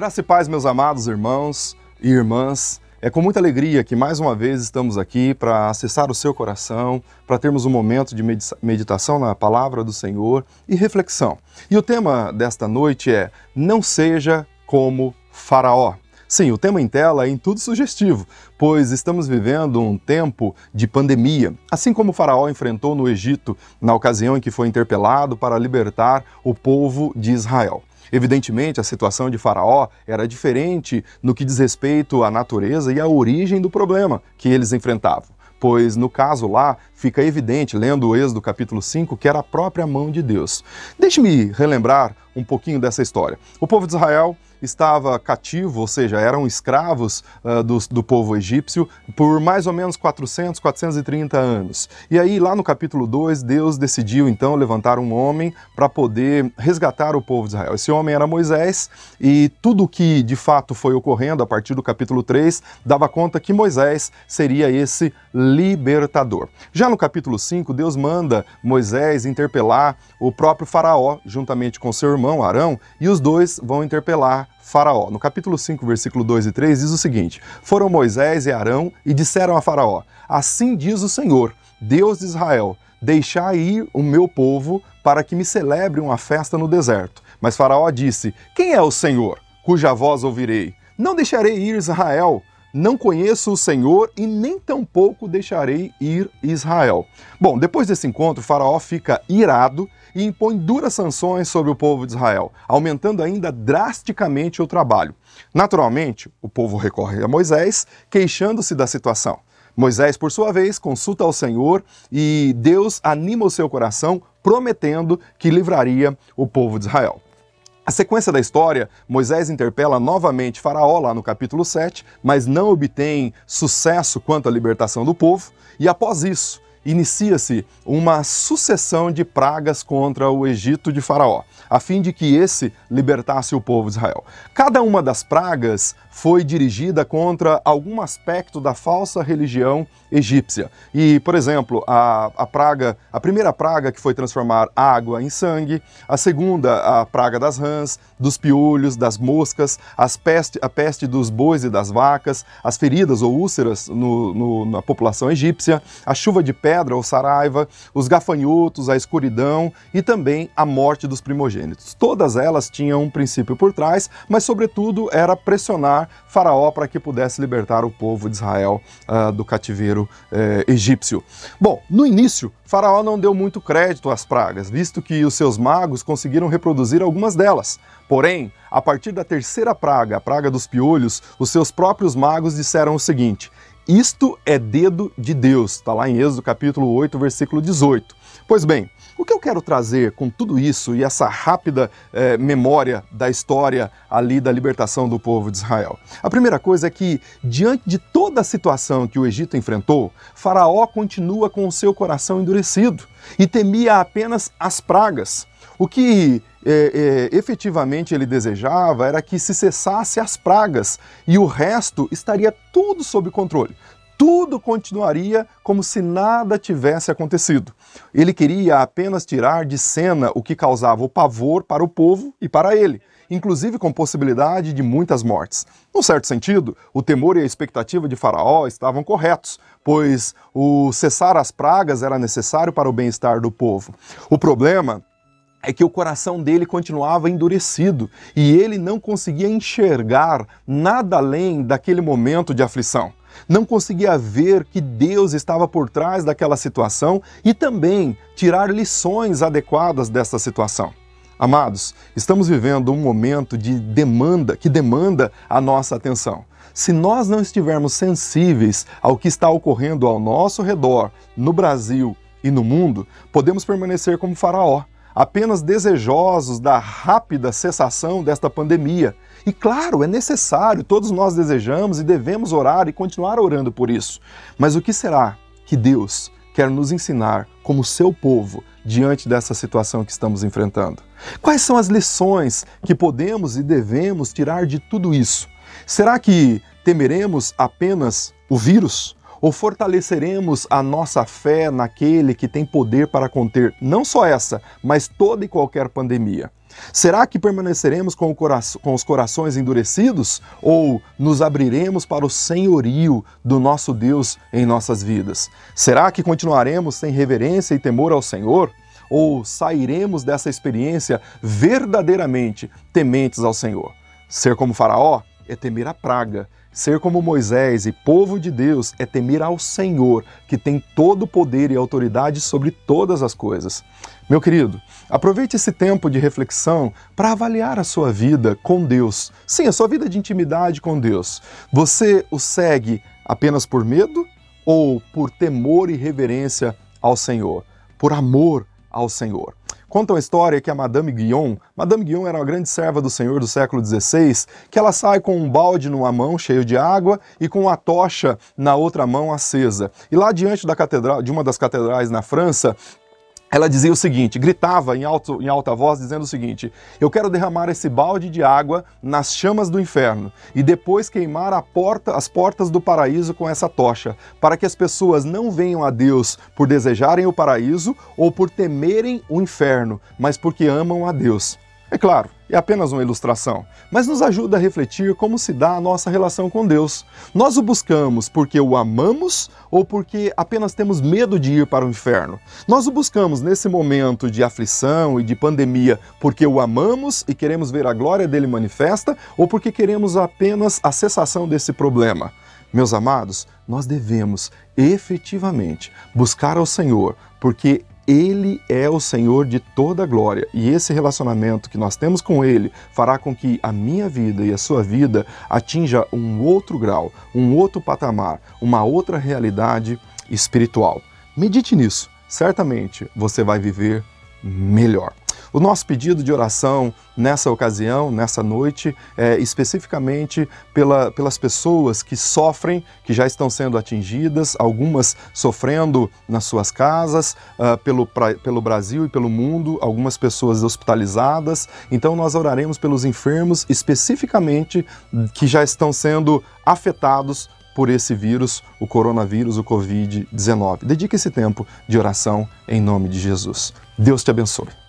Graça e paz, meus amados irmãos e irmãs. É com muita alegria que mais uma vez estamos aqui para acessar o seu coração, para termos um momento de meditação na palavra do Senhor e reflexão. E o tema desta noite é: não seja como Faraó. Sim, o tema em tela é em tudo sugestivo, pois estamos vivendo um tempo de pandemia, assim como o Faraó enfrentou no Egito na ocasião em que foi interpelado para libertar o povo de Israel. Evidentemente, a situação de Faraó era diferente no que diz respeito à natureza e à origem do problema que eles enfrentavam, pois no caso lá fica evidente, lendo o Êxodo capítulo 5, que era a própria mão de Deus. Deixe-me relembrar um pouquinho dessa história. O povo de Israel estava cativo, ou seja, eram escravos do povo egípcio por mais ou menos 430 anos. E aí, lá no capítulo 2, Deus decidiu então levantar um homem para poder resgatar o povo de Israel. Esse homem era Moisés, e tudo o que de fato foi ocorrendo a partir do capítulo 3 dava conta que Moisés seria esse libertador. Já no capítulo 5, Deus manda Moisés interpelar o próprio Faraó, juntamente com seu irmão Arão, e os dois vão interpelar Faraó. No capítulo 5, versículo 2 e 3, diz o seguinte: foram Moisés e Arão e disseram a Faraó: assim diz o Senhor, Deus de Israel, deixai ir o meu povo para que me celebre uma festa no deserto. Mas Faraó disse: quem é o Senhor, cuja voz ouvirei? Não deixarei ir Israel. Não conheço o Senhor e nem tampouco deixarei ir Israel. Bom, depois desse encontro, Faraó fica irado e impõe duras sanções sobre o povo de Israel, aumentando ainda drasticamente o trabalho. Naturalmente, o povo recorre a Moisés, queixando-se da situação. Moisés, por sua vez, consulta ao Senhor e Deus anima o seu coração, prometendo que livraria o povo de Israel. A sequência da história, Moisés interpela novamente Faraó lá no capítulo 7, mas não obtém sucesso quanto à libertação do povo, e após isso, inicia-se uma sucessão de pragas contra o Egito de Faraó, a fim de que esse libertasse o povo de Israel. Cada uma das pragas foi dirigida contra algum aspecto da falsa religião egípcia. E, por exemplo, a primeira praga que foi transformar água em sangue, a segunda, a praga das rãs, dos piolhos, das moscas, a peste dos bois e das vacas, as feridas ou úlceras na população egípcia, a chuva de pedra ou saraiva, os gafanhotos, a escuridão e também a morte dos primogênitos. Todas elas tinham um princípio por trás, mas sobretudo era pressionar Faraó para que pudesse libertar o povo de Israel do cativeiro egípcio. Bom, no início, Faraó não deu muito crédito às pragas, visto que os seus magos conseguiram reproduzir algumas delas. Porém, a partir da terceira praga, a praga dos piolhos, os seus próprios magos disseram o seguinte: isto é dedo de Deus, está lá em Êxodo capítulo 8, versículo 18. Pois bem, o que eu quero trazer com tudo isso e essa rápida memória da história ali da libertação do povo de Israel? A primeira coisa é que, diante de toda a situação que o Egito enfrentou, Faraó continua com o seu coração endurecido e temia apenas as pragas. O que efetivamente ele desejava era que se cessasse as pragas e o resto estaria tudo sob controle. Tudo continuaria como se nada tivesse acontecido. Ele queria apenas tirar de cena o que causava o pavor para o povo e para ele, inclusive com possibilidade de muitas mortes. Num certo sentido, o temor e a expectativa de Faraó estavam corretos, pois o cessar as pragas era necessário para o bem-estar do povo. O problema é que o coração dele continuava endurecido e ele não conseguia enxergar nada além daquele momento de aflição. Não conseguia ver que Deus estava por trás daquela situação e também tirar lições adequadas dessa situação. Amados, estamos vivendo um momento de demanda, que demanda a nossa atenção. Se nós não estivermos sensíveis ao que está ocorrendo ao nosso redor, no Brasil e no mundo, podemos permanecer como Faraó, apenas desejosos da rápida cessação desta pandemia. E claro, é necessário, todos nós desejamos e devemos orar e continuar orando por isso. Mas o que será que Deus quer nos ensinar como seu povo diante dessa situação que estamos enfrentando? Quais são as lições que podemos e devemos tirar de tudo isso? Será que temeremos apenas o vírus? Ou fortaleceremos a nossa fé naquele que tem poder para conter não só essa, mas toda e qualquer pandemia? Será que permaneceremos com os corações endurecidos ou nos abriremos para o senhorio do nosso Deus em nossas vidas? Será que continuaremos sem reverência e temor ao Senhor? Ou sairemos dessa experiência verdadeiramente tementes ao Senhor? Ser como Faraó é temer a praga. Ser como Moisés e povo de Deus é temer ao Senhor, que tem todo o poder e autoridade sobre todas as coisas. Meu querido, aproveite esse tempo de reflexão para avaliar a sua vida com Deus. Sim, a sua vida de intimidade com Deus. Você o segue apenas por medo ou por temor e reverência ao Senhor? Por amor ao Senhor? Conta uma história que a Madame Guyon era uma grande serva do Senhor do século XVI, que ela sai com um balde numa mão cheio de água e com uma tocha na outra mão acesa. E lá diante da catedral, de uma das catedrais na França, ela dizia o seguinte, gritava em alta voz, dizendo o seguinte: eu quero derramar esse balde de água nas chamas do inferno e depois queimar as portas do paraíso com essa tocha, para que as pessoas não venham a Deus por desejarem o paraíso ou por temerem o inferno, mas porque amam a Deus. É claro, é apenas uma ilustração, mas nos ajuda a refletir como se dá a nossa relação com Deus. Nós o buscamos porque o amamos ou porque apenas temos medo de ir para o inferno? Nós o buscamos nesse momento de aflição e de pandemia porque o amamos e queremos ver a glória dele manifesta ou porque queremos apenas a cessação desse problema? Meus amados, nós devemos efetivamente buscar ao Senhor porque Ele é o Senhor de toda a glória e esse relacionamento que nós temos com Ele fará com que a minha vida e a sua vida atinja um outro grau, um outro patamar, uma outra realidade espiritual. Medite nisso, certamente você vai viver melhor. O nosso pedido de oração nessa ocasião, nessa noite, é especificamente pelas pessoas que sofrem, que já estão sendo atingidas, algumas sofrendo nas suas casas, pelo Brasil e pelo mundo, algumas pessoas hospitalizadas. Então nós oraremos pelos enfermos, especificamente que já estão sendo afetados por esse vírus, o coronavírus, o Covid-19. Dedique esse tempo de oração em nome de Jesus. Deus te abençoe.